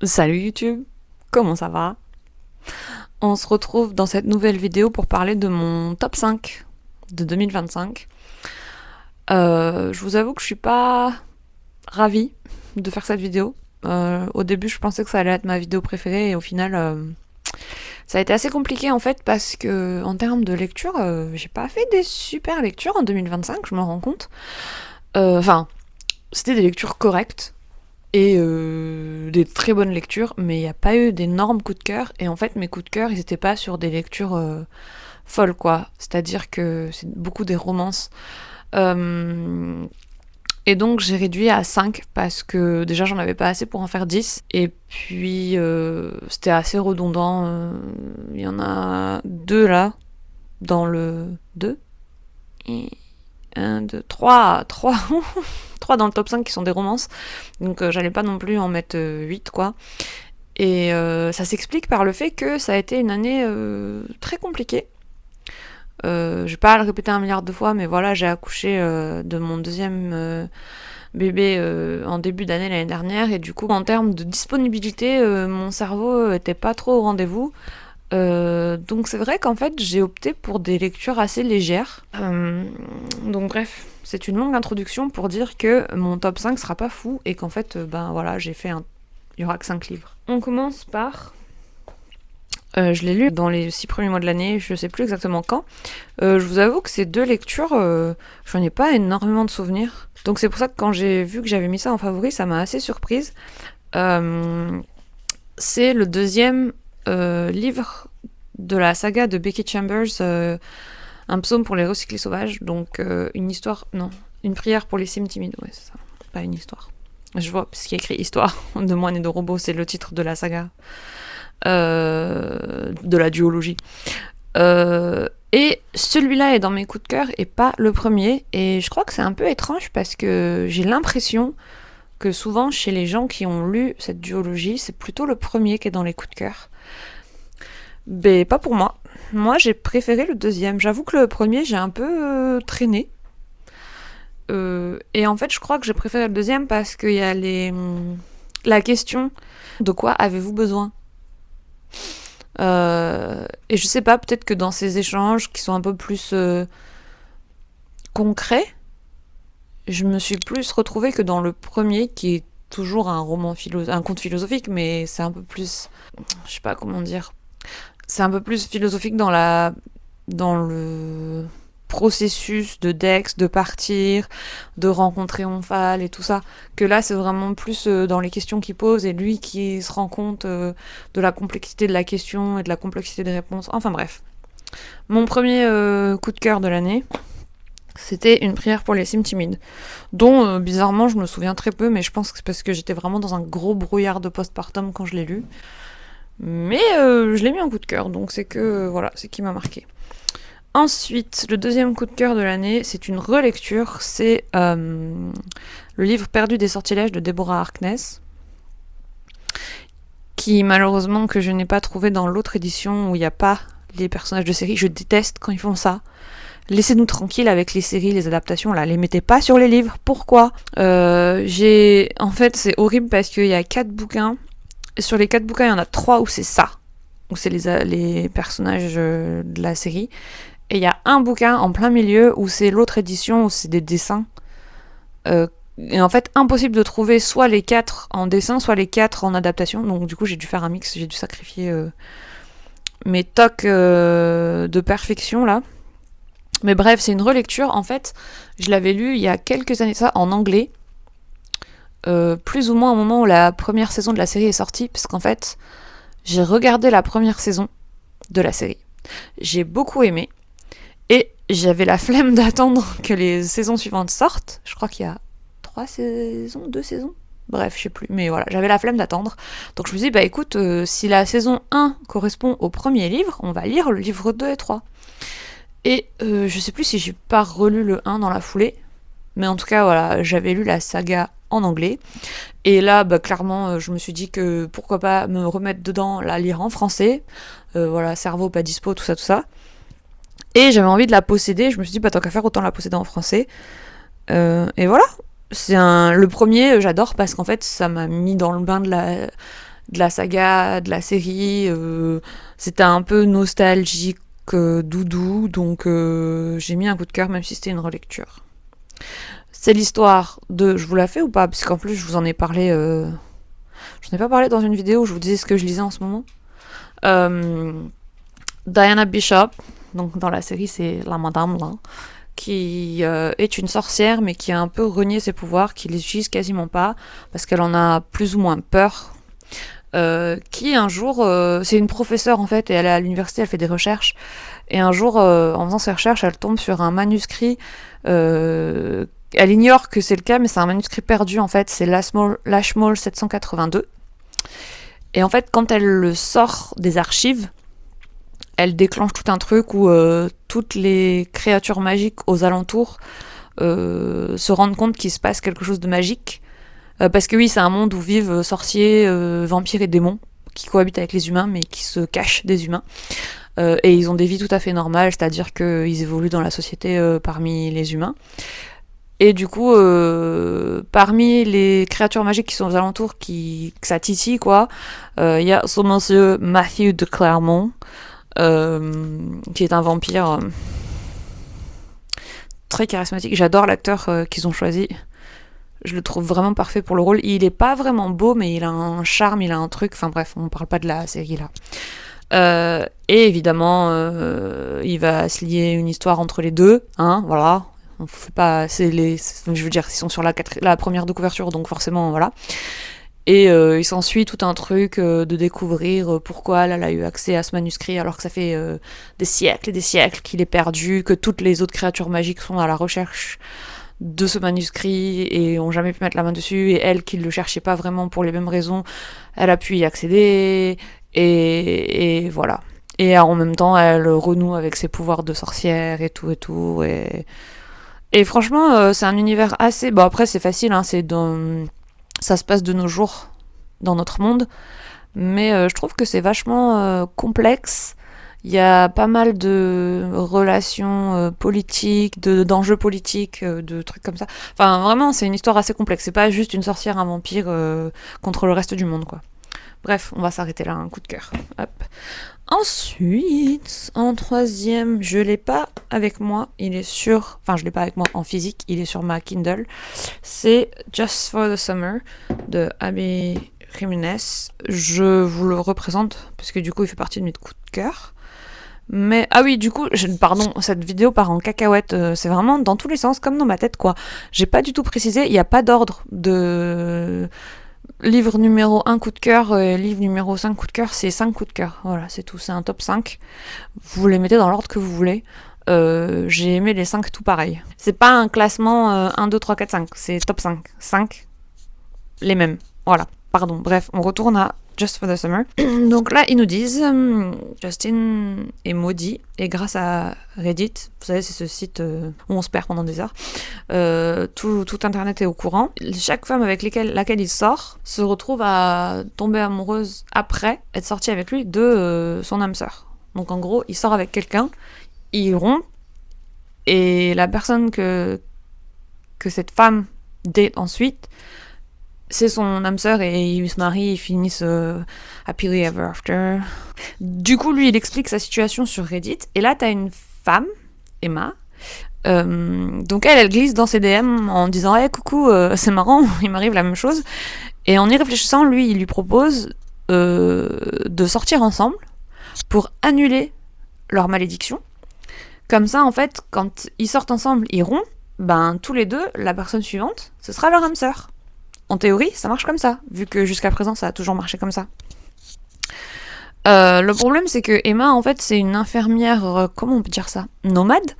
Salut YouTube, comment ça va? On se retrouve dans cette nouvelle vidéo pour parler de mon top 5 de 2025. Je vous avoue que je suis pas ravie de faire cette vidéo. Au début, je pensais que ça allait être ma vidéo préférée et au final, ça a été assez compliqué en fait parce que en termes de lecture, j'ai pas fait des super lectures en 2025, je me rends compte. Enfin, c'était des lectures correctes et des très bonnes lectures, mais il n'y a pas eu d'énormes coups de cœur. Et en fait, mes coups de cœur, ils n'étaient pas sur des lectures folles, quoi. C'est-à-dire que c'est beaucoup des romances. Euh, et donc, j'ai réduit à 5 parce que déjà, j'en avais pas assez pour en faire 10. Et puis, c'était assez redondant. Il y en a 2 là, dans le 2. Et 1, 2, 3, 3. 3 dans le top 5 qui sont des romances. Donc j'allais pas non plus en mettre 8 quoi. Et ça s'explique par le fait que ça a été une année très compliquée. Je vais pas le répéter 1 milliard de fois, mais voilà, j'ai accouché de mon deuxième bébé en début d'année l'année dernière, et du coup, en termes de disponibilité, mon cerveau était pas trop au rendez-vous. Donc c'est vrai qu'en fait j'ai opté pour des lectures assez légères. Donc bref, c'est une longue introduction pour dire que mon top 5 sera pas fou et qu'en fait, ben voilà, j'ai fait un... Il y aura que 5 livres. On commence par... je l'ai lu dans les 6 premiers mois de l'année, je sais plus exactement quand. Je vous avoue que ces 2 lectures, j'en ai pas énormément de souvenirs. Donc c'est pour ça que quand j'ai vu que j'avais mis ça en favori, ça m'a assez surprise. C'est le deuxième livre de la saga de Becky Chambers, un psaume pour les recyclés sauvages, donc une histoire, non, une prière pour les cimes timides, ouais c'est ça, pas une histoire. Je vois, parce qu'il y a écrit histoire de moines et de robots, c'est le titre de la saga, de la duologie. Et celui-là est dans mes coups de cœur et pas le premier, et je crois que c'est un peu étrange parce que j'ai l'impression que souvent chez les gens qui ont lu cette duologie, c'est plutôt le premier qui est dans les coups de cœur. Mais pas pour moi. Moi, j'ai préféré le deuxième. J'avoue que le premier, j'ai un peu traîné. Et en fait, je crois que j'ai préféré le deuxième parce qu'il y a la question de quoi avez-vous besoin. Et je sais pas, peut-être que dans ces échanges qui sont un peu plus concrets, je me suis plus retrouvée que dans le premier, qui est toujours un un conte philosophique, mais c'est un peu plus, je sais pas comment dire, c'est un peu plus philosophique dans le processus de Dex, de partir, de rencontre triomphale et tout ça, que là c'est vraiment plus dans les questions qu'il pose et lui qui se rend compte de la complexité de la question et de la complexité des réponses. Enfin bref. Mon premier coup de cœur de l'année, c'était une prière pour les cimes timides, dont bizarrement je me souviens très peu, mais je pense que c'est parce que j'étais vraiment dans un gros brouillard de postpartum quand je l'ai lu. Mais je l'ai mis en coup de cœur, donc c'est que voilà, c'est qui m'a marqué. Ensuite, le deuxième coup de cœur de l'année, c'est une relecture, c'est le livre Perdu des sortilèges de Deborah Harkness, qui malheureusement que je n'ai pas trouvé dans l'autre édition où il n'y a pas les personnages de série. Je déteste quand ils font ça. Laissez-nous tranquilles avec les séries, les adaptations, là, les mettez pas sur les livres. Pourquoi En fait, c'est horrible parce qu'il y a 4 bouquins. Et sur les 4 bouquins, il y en a 3 où c'est ça, où c'est les personnages de la série. Et il y a un bouquin en plein milieu où c'est l'autre édition, où c'est des dessins. Et en fait, impossible de trouver soit les 4 en dessin, soit les 4 en adaptation. Donc du coup, j'ai dû faire un mix, j'ai dû sacrifier mes tocs de perfection, là. Mais bref, c'est une relecture. En fait, je l'avais lu il y a quelques années de ça en anglais. Plus ou moins au moment où la première saison de la série est sortie, parce qu'en fait, j'ai regardé la première saison de la série. J'ai beaucoup aimé. Et j'avais la flemme d'attendre que les saisons suivantes sortent. Je crois qu'il y a 3 saisons, 2 saisons. Bref, je sais plus. Mais voilà, j'avais la flemme d'attendre. Donc je me suis dit, bah écoute, si la saison 1 correspond au premier livre, on va lire le livre 2 et 3. Et je sais plus si j'ai pas relu le 1 dans la foulée. Mais en tout cas, voilà, j'avais lu la saga en anglais. Et là, bah, clairement, je me suis dit que pourquoi pas me remettre dedans, la lire en français. Voilà, cerveau pas dispo, tout ça, tout ça. Et j'avais envie de la posséder. Je me suis dit, bah tant qu'à faire, autant la posséder en français. Et voilà. Le premier, j'adore parce qu'en fait, ça m'a mis dans le bain de la saga, de la série. C'était un peu nostalgique, doudou, donc j'ai mis un coup de cœur même si c'était une relecture. C'est l'histoire de... Je vous la fais ou pas? Parce qu'en plus je vous en ai parlé... J'en ai pas parlé dans une vidéo où je vous disais ce que je lisais en ce moment. Diana Bishop, donc dans la série c'est la madame là, qui est une sorcière mais qui a un peu renié ses pouvoirs, qui les utilise quasiment pas parce qu'elle en a plus ou moins peur. Qui un jour, c'est une professeure en fait et elle est à l'université, elle fait des recherches et un jour en faisant ses recherches elle tombe sur un manuscrit, elle ignore que c'est le cas mais c'est un manuscrit perdu en fait, c'est Lashmole 782 et en fait quand elle le sort des archives elle déclenche tout un truc où toutes les créatures magiques aux alentours se rendent compte qu'il se passe quelque chose de magique. Parce que oui, c'est un monde où vivent sorciers, vampires et démons qui cohabitent avec les humains mais qui se cachent des humains. Et ils ont des vies tout à fait normales, c'est-à-dire qu'ils évoluent dans la société parmi les humains. Et du coup, parmi les créatures magiques qui sont aux alentours, que ça titille, quoi, il y a ce monsieur Matthew de Clermont, qui est un vampire très charismatique. J'adore l'acteur qu'ils ont choisi. Je le trouve vraiment parfait pour le rôle. Il est pas vraiment beau, mais il a un charme, il a un truc. Enfin bref, on parle pas de la série là. Et évidemment, il va se lier une histoire entre les deux, hein, voilà. On fait pas, je veux dire, ils sont sur la première de couverture, donc forcément, voilà. Et il s'ensuit tout un truc de découvrir pourquoi elle a eu accès à ce manuscrit alors que ça fait des siècles et des siècles qu'il est perdu, que toutes les autres créatures magiques sont à la recherche de ce manuscrit et ont jamais pu mettre la main dessus, et elle qui ne le cherchait pas vraiment pour les mêmes raisons, elle a pu y accéder, et voilà. Et en même temps, elle renoue avec ses pouvoirs de sorcière et tout, et franchement, c'est un univers assez... Bon, après, c'est facile, hein, ça se passe de nos jours dans notre monde, mais je trouve que c'est vachement complexe. Il y a pas mal de relations politiques, d'enjeux politiques, de trucs comme ça. Enfin, vraiment, c'est une histoire assez complexe. C'est pas juste une sorcière, un vampire contre le reste du monde, quoi. Bref, on va s'arrêter là, un coup de cœur. Hop. Ensuite, en troisième, je l'ai pas avec moi. Il est enfin, je l'ai pas avec moi en physique. Il est sur ma Kindle. C'est Just for the Summer de Abby Jiménez. Je vous le représente parce que du coup, il fait partie de mes coups de cœur. Mais, ah oui, du coup, pardon, cette vidéo part en cacahuète, c'est vraiment dans tous les sens, comme dans ma tête, quoi. J'ai pas du tout précisé, il n'y a pas d'ordre de livre numéro 1 coup de cœur, livre numéro 5 coup de cœur, c'est 5 coups de cœur, voilà, c'est tout, c'est un top 5. Vous les mettez dans l'ordre que vous voulez. J'ai aimé les 5 tout pareil. C'est pas un classement 1, 2, 3, 4, 5, c'est top 5. 5, les mêmes, voilà. Pardon, bref, on retourne à Just for the Summer. Donc là, ils nous disent Justin est maudit, et grâce à Reddit, vous savez, c'est ce site où on se perd pendant des heures, tout Internet est au courant. Chaque femme avec laquelle il sort se retrouve à tomber amoureuse après être sortie avec lui de son âme sœur. Donc en gros, il sort avec quelqu'un, il rompt, et la personne que cette femme date ensuite, c'est son âme sœur, et ils se marient, ils finissent happily ever after. Du coup, lui, il explique sa situation sur Reddit, et là, t'as une femme, Emma, donc elle glisse dans ses DM en disant hey, coucou, c'est marrant, il m'arrive la même chose. Et en y réfléchissant, lui, il lui propose de sortir ensemble pour annuler leur malédiction. Comme ça, en fait, quand ils sortent ensemble, ils rompent, ben tous les deux, la personne suivante, ce sera leur âme sœur. En théorie, ça marche comme ça, vu que jusqu'à présent, ça a toujours marché comme ça. Le problème, c'est que Emma, en fait, c'est une infirmière, comment on peut dire ça, nomade.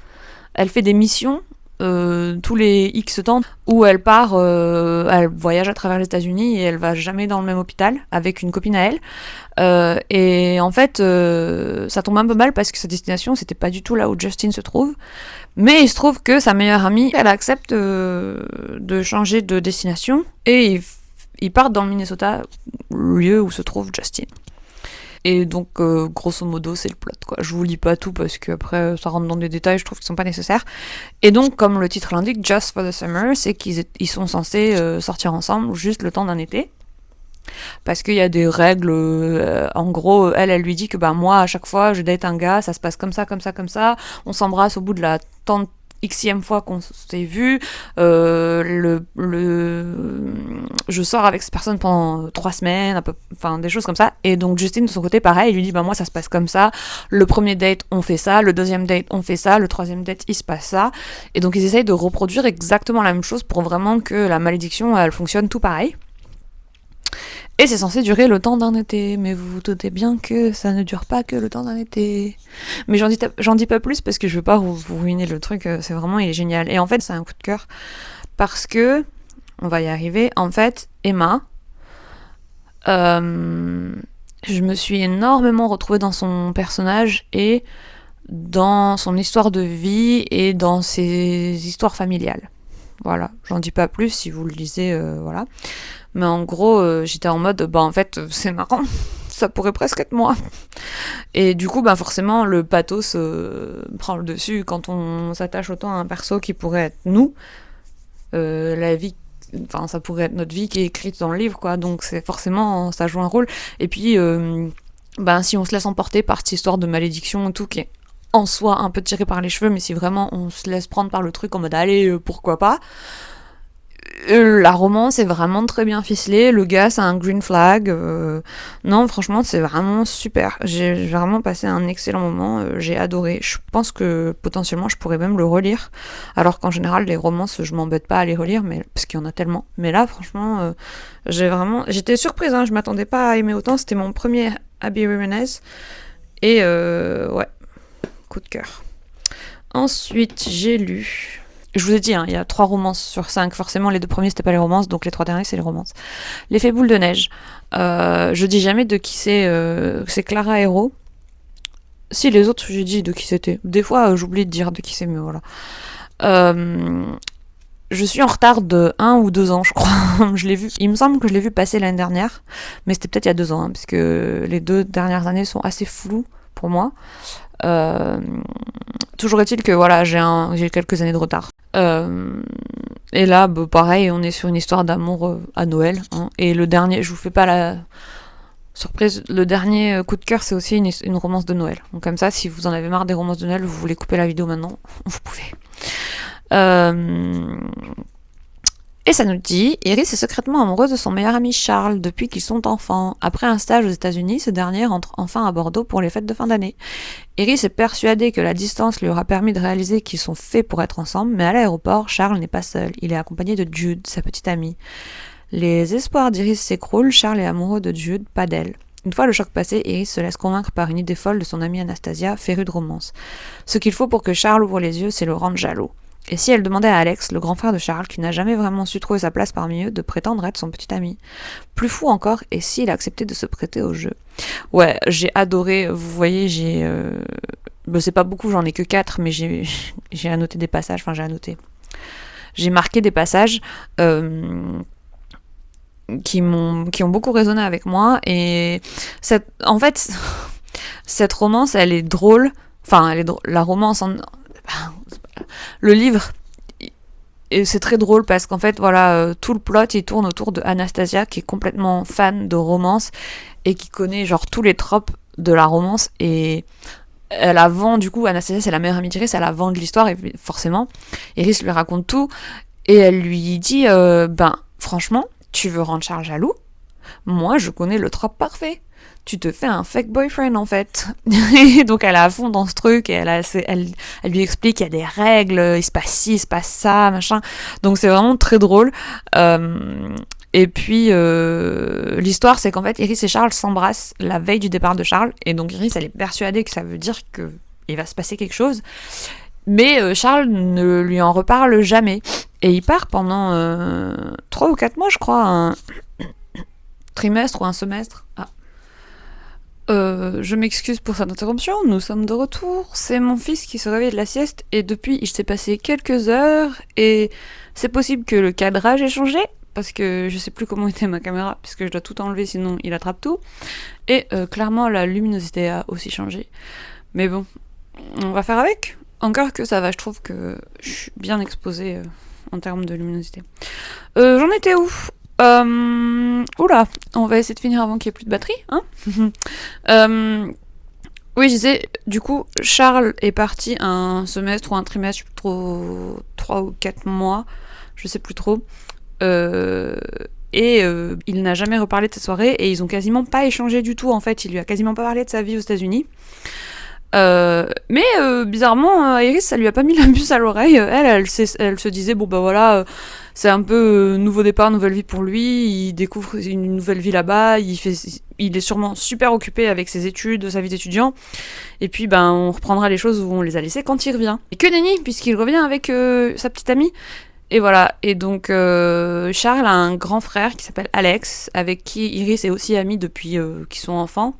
Elle fait des missions tous les X temps où elle part, elle voyage à travers les États-Unis et elle va jamais dans le même hôpital avec une copine à elle. Et en fait, ça tombe un peu mal parce que sa destination, c'était pas du tout là où Justin se trouve. Mais il se trouve que sa meilleure amie, elle accepte de changer de destination et ils partent dans le Minnesota, lieu où se trouve Justin. Et donc, grosso modo, c'est le plot, quoi. Je vous lis pas tout parce qu'après, ça rentre dans des détails, je trouve qu'ils sont pas nécessaires. Et donc, comme le titre l'indique, Just for the Summer, c'est qu'ils sont censés sortir ensemble juste le temps d'un été. parce qu'il y a des règles. En gros, elle lui dit que bah moi, à chaque fois, je date un gars, ça se passe comme ça, comme ça, comme ça. On s'embrasse au bout de la tant xème fois qu'on s'est vu. Je sors avec cette personne pendant 3 semaines, enfin des choses comme ça. Et donc Justine de son côté, pareil, il lui dit bah moi ça se passe comme ça. Le premier date, on fait ça. Le deuxième date, on fait ça. Le troisième date, il se passe ça. Et donc ils essayent de reproduire exactement la même chose pour vraiment que la malédiction, elle fonctionne tout pareil. Et c'est censé durer le temps d'un été, mais vous vous doutez bien que ça ne dure pas que le temps d'un été. Mais j'en dis pas plus parce que je veux pas vous ruiner le truc, c'est vraiment, il est génial. Et en fait, c'est un coup de cœur parce que, on va y arriver, en fait, Emma, je me suis énormément retrouvée dans son personnage et dans son histoire de vie et dans ses histoires familiales. Voilà, j'en dis pas plus, si vous le lisez, voilà. Mais en gros, j'étais en mode, bah en fait, c'est marrant, ça pourrait presque être moi. Et du coup, bah forcément, le pathos prend le dessus quand on s'attache autant à un perso qui pourrait être nous. La vie, enfin, ça pourrait être notre vie qui est écrite dans le livre, quoi. Donc c'est forcément, ça joue un rôle. Et puis, bah si on se laisse emporter par cette histoire de malédiction et tout, qui est en soi un peu tiré par les cheveux, mais si vraiment on se laisse prendre par le truc en mode allez, pourquoi pas. La romance est vraiment très bien ficelée, le gars c'est un green flag, non franchement c'est vraiment super, j'ai vraiment passé un excellent moment, j'ai adoré, je pense que potentiellement je pourrais même le relire, alors qu'en général les romances je m'embête pas à les relire, mais, parce qu'il y en a tellement, mais là franchement j'étais surprise, hein, je m'attendais pas à aimer autant, c'était mon premier Abby Jimenez, et ouais, coup de cœur. Ensuite j'ai lu... Je vous ai dit, hein, il y a 3 romances sur 5. Forcément, les 2 premiers, c'était pas les romances, donc les 3 derniers, c'est les romances. L'effet boule de neige. Je dis jamais de qui c'est Clara Hero. Si, les autres, j'ai dit de qui c'était. Des fois, j'oublie de dire de qui c'est, mais voilà. Je suis en retard de 1 ou 2 ans, je crois. Je l'ai vu. Il me semble que je l'ai vu passer l'année dernière, mais c'était peut-être il y a 2 ans, hein, parce que les 2 dernières années sont assez floues pour moi. Toujours est-il que voilà, j'ai quelques années de retard. Et là, bah, pareil, on est sur une histoire d'amour à Noël. Hein, et le dernier, je vous fais pas la surprise, le dernier coup de cœur, c'est aussi une romance de Noël. Donc comme ça, si vous en avez marre des romances de Noël, vous voulez couper la vidéo maintenant, vous pouvez. Et ça nous dit, Iris est secrètement amoureuse de son meilleur ami Charles depuis qu'ils sont enfants. Après un stage aux États-Unis, ce dernier rentre enfin à Bordeaux pour les fêtes de fin d'année. Iris est persuadée que la distance lui aura permis de réaliser qu'ils sont faits pour être ensemble, mais à l'aéroport, Charles n'est pas seul. Il est accompagné de Jude, sa petite amie. Les espoirs d'Iris s'écroulent, Charles est amoureux de Jude, pas d'elle. Une fois le choc passé, Iris se laisse convaincre par une idée folle de son amie Anastasia, férue de romance. Ce qu'il faut pour que Charles ouvre les yeux, c'est le rendre jaloux. Et si elle demandait à Alex, le grand frère de Charles, qui n'a jamais vraiment su trouver sa place parmi eux, de prétendre être son petit ami. Plus fou encore, et s'il acceptait de se prêter au jeu. Ouais, j'ai adoré, vous voyez, c'est pas beaucoup, j'en ai que 4, mais j'ai annoté des passages, j'ai marqué des passages qui ont beaucoup résonné avec moi, et en fait, cette romance, elle est drôle, la romance, le livre, et c'est très drôle parce qu'en fait, voilà, tout le plot, il tourne autour de Anastasia, qui est complètement fan de romance, et qui connaît genre tous les tropes de la romance, et elle a vend, du coup, Anastasia, c'est la meilleure amie d'Iris, elle a vend de l'histoire, et forcément, Iris lui raconte tout, et elle lui dit, franchement, tu veux rendre Charles jaloux? Moi, je connais le trope parfait. Tu te fais un fake boyfriend, en fait. Et donc, elle est à fond dans ce truc, et elle lui explique qu'il y a des règles, il se passe ci, il se passe ça, machin. Donc, c'est vraiment très drôle. Et puis, l'histoire, c'est qu'en fait, Iris et Charles s'embrassent la veille du départ de Charles, et donc Iris, elle est persuadée que ça veut dire qu'il va se passer quelque chose, mais Charles ne lui en reparle jamais. Et il part pendant 3 ou 4 mois, je crois, un trimestre ou un semestre. Je m'excuse pour cette interruption, nous sommes de retour. C'est mon fils qui se réveille de la sieste, et depuis, il s'est passé quelques heures, et c'est possible que le cadrage ait changé, parce que je sais plus comment était ma caméra, puisque je dois tout enlever, sinon il attrape tout. Et clairement, la luminosité a aussi changé. Mais bon, on va faire avec. Encore que ça va, je trouve que je suis bien exposée en termes de luminosité. J'en étais où ? Oula, on va essayer de finir avant qu'il n'y ait plus de batterie, hein. Oui, je disais, du coup, Charles est parti un semestre ou un trimestre, je sais plus trop, 3 ou 4 mois, je sais plus trop. Il n'a jamais reparlé de cette soirée et ils ont quasiment pas échangé du tout en fait. Il lui a quasiment pas parlé de sa vie aux États-Unis. Bizarrement, Iris, ça lui a pas mis la puce à l'oreille. Elle se disait bon bah voilà, c'est un peu nouveau départ, nouvelle vie pour lui. Il découvre une nouvelle vie là-bas. Il est sûrement super occupé avec ses études, sa vie d'étudiant. Et puis ben on reprendra les choses où on les a laissées quand il revient. Et que nenni, puisqu'il revient avec sa petite amie. Et voilà, et donc Charles a un grand frère qui s'appelle Alex, avec qui Iris est aussi amie depuis qu'ils sont enfants.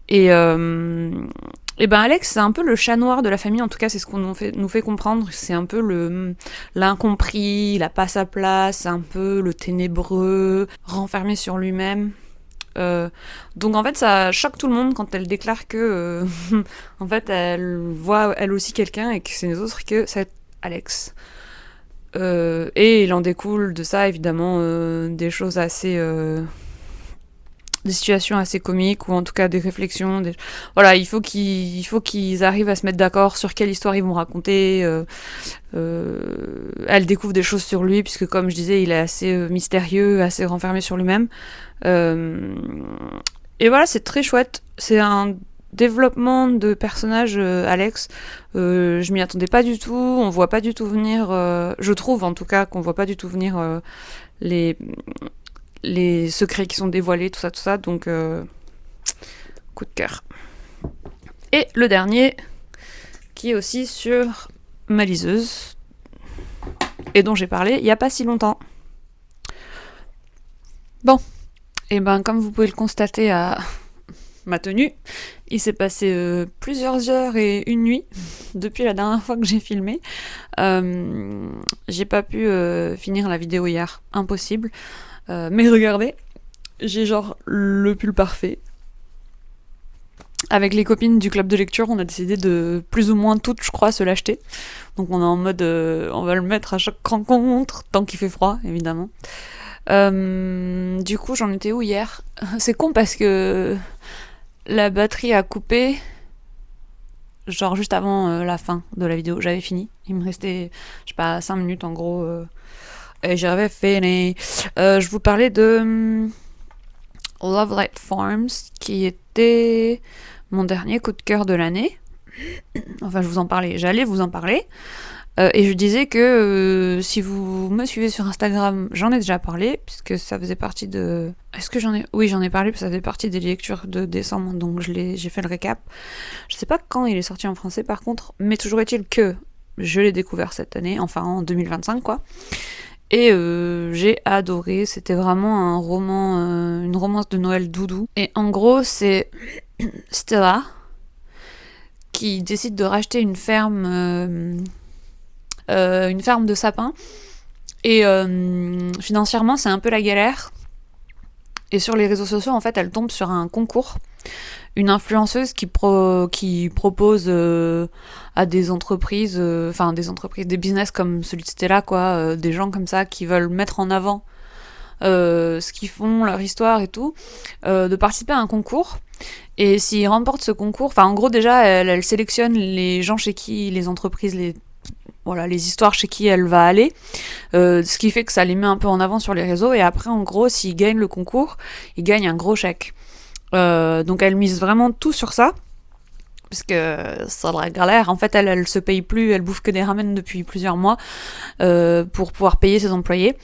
Et ben Alex, c'est un peu le chat noir de la famille, en tout cas c'est ce qu'on nous fait comprendre. C'est un peu l'incompris, il a pas sa place, c'est un peu le ténébreux, renfermé sur lui-même. Donc en fait ça choque tout le monde quand elle déclare que en fait elle voit elle aussi quelqu'un et que c'est les autres que c'est Alex. Et il en découle de ça évidemment des choses assez des situations assez comiques ou en tout cas des réflexions voilà, il faut qu'ils arrivent à se mettre d'accord sur quelle histoire ils vont raconter. Elle découvre des choses sur lui puisque comme je disais il est assez mystérieux, assez renfermé sur lui-même. Et voilà, c'est très chouette, c'est un développement de personnage Alex, je m'y attendais pas du tout, on voit pas du tout venir, je trouve en tout cas qu'on voit pas du tout venir les secrets qui sont dévoilés, tout ça, donc coup de cœur. Et le dernier, qui est aussi sur ma liseuse, et dont j'ai parlé il y a pas si longtemps. Bon, et ben comme vous pouvez le constater à ma tenue, il s'est passé plusieurs heures et une nuit depuis la dernière fois que j'ai filmé. J'ai pas pu finir la vidéo hier, impossible. Mais regardez, j'ai genre le pull parfait. Avec les copines du club de lecture, on a décidé de plus ou moins toutes, je crois, se l'acheter. Donc on est en mode, on va le mettre à chaque rencontre, tant qu'il fait froid, évidemment. Du coup, j'en étais où hier ? C'est con parce que la batterie a coupé genre juste avant la fin de la vidéo. J'avais fini. Il me restait, je sais pas, 5 minutes en gros. Et j'avais fini. Je vous parlais de Love Light Farms, qui était mon dernier coup de cœur de l'année. Enfin, j'allais vous en parler. Et je disais que si vous me suivez sur Instagram, j'en ai déjà parlé, puisque ça faisait partie de... Est-ce que j'en ai... Oui, j'en ai parlé, parce que ça faisait partie des lectures de décembre, donc j'ai fait le récap. Je sais pas quand il est sorti en français, par contre, mais toujours est-il que je l'ai découvert cette année, enfin en 2025, quoi. Et j'ai adoré, c'était vraiment un roman, une romance de Noël doudou. Et en gros, c'est Stella qui décide de racheter une ferme de sapins. Et financièrement, c'est un peu la galère. Et sur les réseaux sociaux, en fait, elle tombe sur un concours. Une influenceuse qui propose à des entreprises, des business comme celui de Stella, quoi, des gens comme ça qui veulent mettre en avant ce qu'ils font, leur histoire et tout, de participer à un concours. Et s'ils remportent ce concours, enfin en gros déjà, elle sélectionne les gens chez qui les entreprises, les histoires chez qui elle va aller, ce qui fait que ça les met un peu en avant sur les réseaux, et après en gros s'ils gagnent le concours, ils gagnent un gros chèque. Donc elle mise vraiment tout sur ça, parce que c'est de la galère. En fait elle se paye plus, elle bouffe que des ramen depuis plusieurs mois pour pouvoir payer ses employés.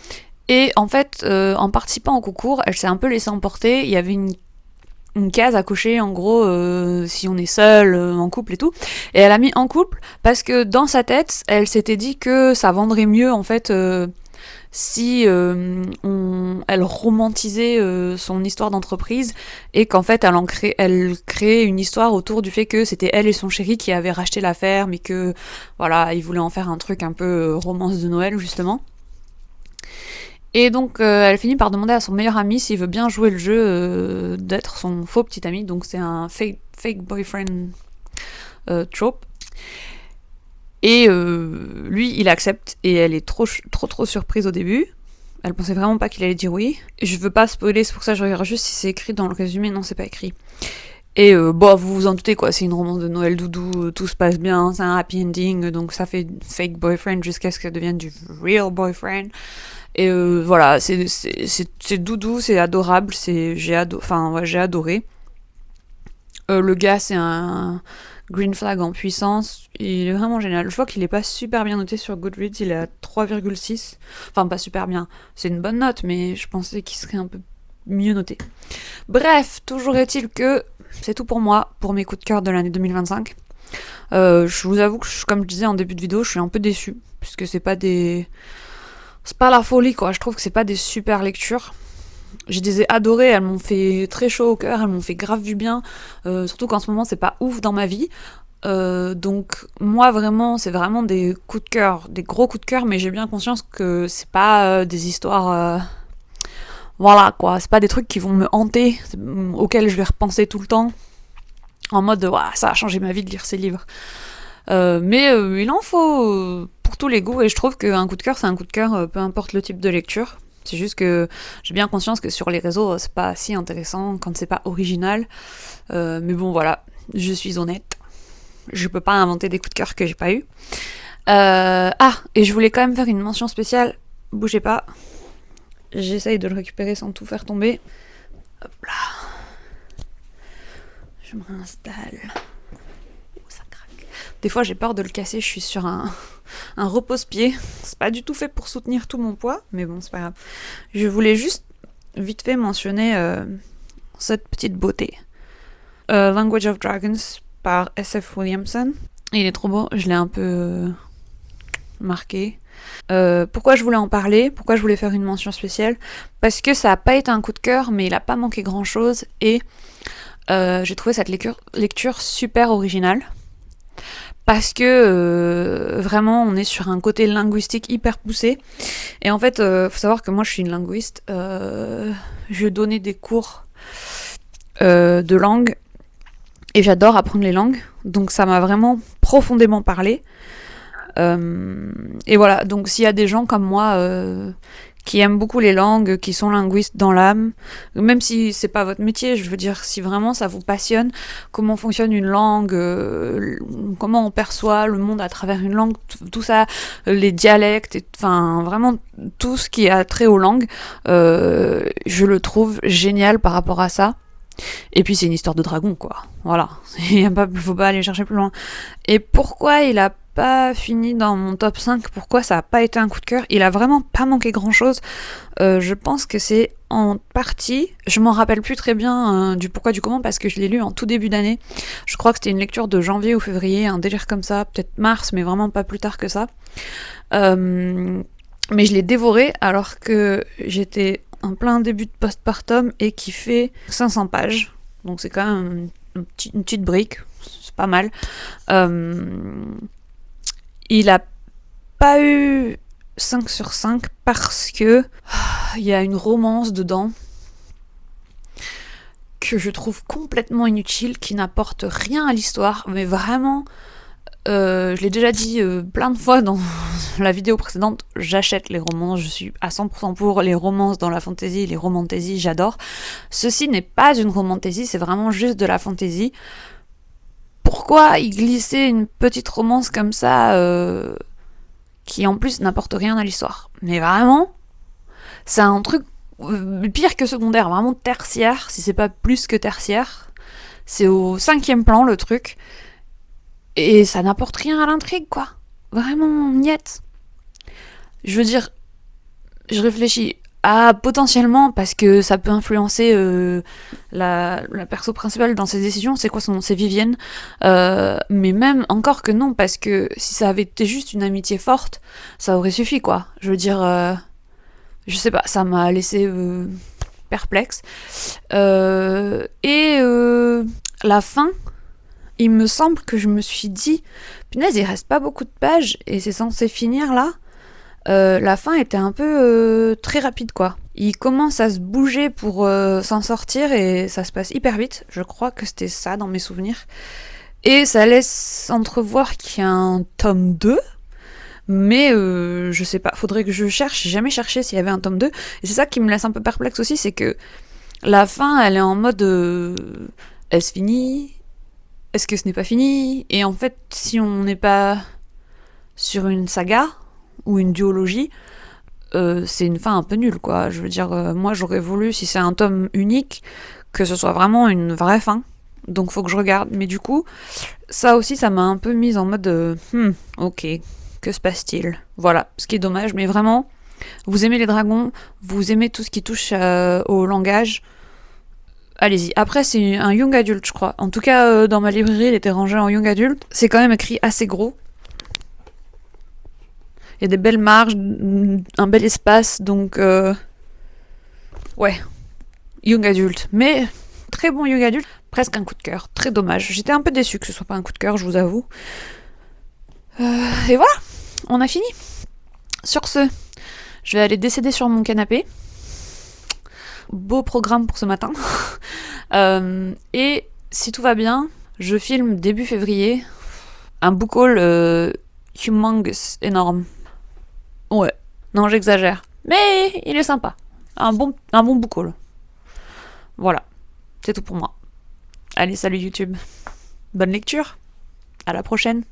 Et en fait en participant au concours, elle s'est un peu laissée emporter. Il y avait une case à cocher, en gros, si on est seul, en couple et tout. Et elle a mis en couple parce que dans sa tête, elle s'était dit que ça vendrait mieux, en fait, si elle romantisait son histoire d'entreprise, et qu'en fait, elle créait une histoire autour du fait que c'était elle et son chéri qui avaient racheté la ferme, et que, voilà, ils voulaient en faire un truc un peu romance de Noël, justement. Et donc elle finit par demander à son meilleur ami s'il veut bien jouer le jeu d'être son faux petit ami, donc c'est un fake boyfriend trope. Et lui il accepte, et elle est trop surprise au début, Elle pensait vraiment pas qu'il allait dire oui. Je veux pas spoiler, c'est pour ça que je regarde juste si c'est écrit dans le résumé. Non, c'est pas écrit. Et bon, vous vous en doutez quoi, c'est une romance de Noël doudou, tout se passe bien, c'est un happy ending, donc ça fait fake boyfriend jusqu'à ce qu'elle devienne du real boyfriend. Et voilà, c'est doudou, c'est adorable, j'ai adoré. Le gars, c'est un green flag en puissance. Il est vraiment génial. Je vois qu'il est pas super bien noté sur Goodreads. Il est à 3,6. Enfin, pas super bien. C'est une bonne note, mais je pensais qu'il serait un peu mieux noté. Bref, toujours est-il que c'est tout pour moi, pour mes coups de cœur de l'année 2025. Je vous avoue que, comme je disais en début de vidéo, je suis un peu déçue. Puisque c'est pas la folie, quoi. Je trouve que c'est pas des super lectures. Je les ai adorées, elles m'ont fait très chaud au cœur, elles m'ont fait grave du bien, surtout qu'en ce moment c'est pas ouf dans ma vie. Donc moi vraiment, c'est vraiment des coups de cœur, des gros coups de cœur, mais j'ai bien conscience que c'est pas des histoires... voilà quoi, c'est pas des trucs qui vont me hanter, auxquels je vais repenser tout le temps, en mode ça a changé ma vie de lire ces livres. Mais il en faut pour tous les goûts, et je trouve qu'un coup de cœur c'est un coup de cœur, peu importe le type de lecture. C'est juste que j'ai bien conscience que sur les réseaux, c'est pas si intéressant quand c'est pas original. Mais bon, voilà, je suis honnête. Je peux pas inventer des coups de cœur que j'ai pas eu. Et je voulais quand même faire une mention spéciale. Bougez pas. J'essaye de le récupérer sans tout faire tomber. Hop là. Je me réinstalle. Ça craque. Des fois, j'ai peur de le casser. Je suis sur un repose-pied. C'est pas du tout fait pour soutenir tout mon poids, mais bon, c'est pas grave. Je voulais juste vite fait mentionner cette petite beauté. Language of Dragons par S.F. Williamson. Il est trop beau, je l'ai un peu marqué. Pourquoi je voulais en parler, pourquoi je voulais faire une mention spéciale, parce que ça a pas été un coup de cœur, mais il a pas manqué grand chose, et j'ai trouvé cette lecture super originale. Parce que vraiment on est sur un côté linguistique hyper poussé. Et en fait, faut savoir que moi je suis une linguiste. Je donnais des cours de langue et j'adore apprendre les langues. Donc ça m'a vraiment profondément parlé. Et voilà, donc s'il y a des gens comme moi qui aiment beaucoup les langues, qui sont linguistes dans l'âme, même si c'est pas votre métier, je veux dire, si vraiment ça vous passionne, comment fonctionne une langue, comment on perçoit le monde à travers une langue, tout ça, les dialectes, enfin vraiment tout ce qui a trait aux langues, je le trouve génial par rapport à ça. Et puis c'est une histoire de dragon, quoi. Voilà, faut pas aller chercher plus loin. Et pourquoi il a pas fini dans mon top 5, pourquoi ça a pas été un coup de cœur, il a vraiment pas manqué grand chose. Je pense que c'est en partie, je m'en rappelle plus très bien du pourquoi du comment, parce que je l'ai lu en tout début d'année. Je crois que c'était une lecture de janvier ou février, un délire comme ça, peut-être mars, mais vraiment pas plus tard que ça. Mais je l'ai dévoré alors que j'étais en plein début de postpartum et qui fait 500 pages. Donc c'est quand même une petite brique, c'est pas mal. Il a pas eu 5 sur 5 parce que il y a une romance dedans que je trouve complètement inutile, qui n'apporte rien à l'histoire, mais vraiment, je l'ai déjà dit plein de fois dans la vidéo précédente, j'achète les romances, je suis à 100% pour les romances dans la fantasy, les romantaisies, j'adore. Ceci n'est pas une romantaisie, c'est vraiment juste de la fantasy. Pourquoi y glisser une petite romance comme ça qui en plus n'apporte rien à l'histoire? Mais vraiment, c'est un truc pire que secondaire, vraiment tertiaire, si c'est pas plus que tertiaire. C'est au 5e plan le truc. Et ça n'apporte rien à l'intrigue, quoi. Vraiment, niette. Je veux dire, je réfléchis à potentiellement, parce que ça peut influencer la perso principale dans ses décisions, c'est quoi son nom? C'est Vivienne. Mais même encore que non, parce que si ça avait été juste une amitié forte, ça aurait suffi, quoi. Je veux dire, je sais pas, ça m'a laissé perplexe. La fin, il me semble que je me suis dit, punaise, il reste pas beaucoup de pages et c'est censé finir là. La fin était un peu très rapide, quoi. Il commence à se bouger pour s'en sortir et ça se passe hyper vite. Je crois que c'était ça dans mes souvenirs. Et ça laisse entrevoir qu'il y a un tome 2, Mais je sais pas, faudrait que je cherche, j'ai jamais cherché s'il y avait un tome 2. Et c'est ça qui me laisse un peu perplexe aussi, c'est que la fin, elle est en mode est-ce fini? Est-ce que ce n'est pas fini? Et en fait, si on n'est pas sur une saga ou une duologie, c'est une fin un peu nulle, quoi. Je veux dire, moi j'aurais voulu, si c'est un tome unique, que ce soit vraiment une vraie fin. Donc faut que je regarde. Mais du coup, ça aussi, ça m'a un peu mise en mode ok, que se passe-t-il? Voilà, ce qui est dommage, mais vraiment, vous aimez les dragons, vous aimez tout ce qui touche au langage, allez-y. Après, c'est un young adulte, je crois. En tout cas, dans ma librairie, il était rangé en young adulte. C'est quand même écrit assez gros. Il y a des belles marges, un bel espace, donc ouais, young adulte. Mais très bon young adulte, presque un coup de cœur. Très dommage. J'étais un peu déçue que ce soit pas un coup de cœur, je vous avoue. Et voilà, on a fini. Sur ce, je vais aller décéder sur mon canapé. Beau programme pour ce matin. Et si tout va bien, je filme début février un book haul humongous, énorme. Ouais, non j'exagère. Mais il est sympa. Un bon book haul. Voilà, c'est tout pour moi. Allez, salut YouTube. Bonne lecture. À la prochaine.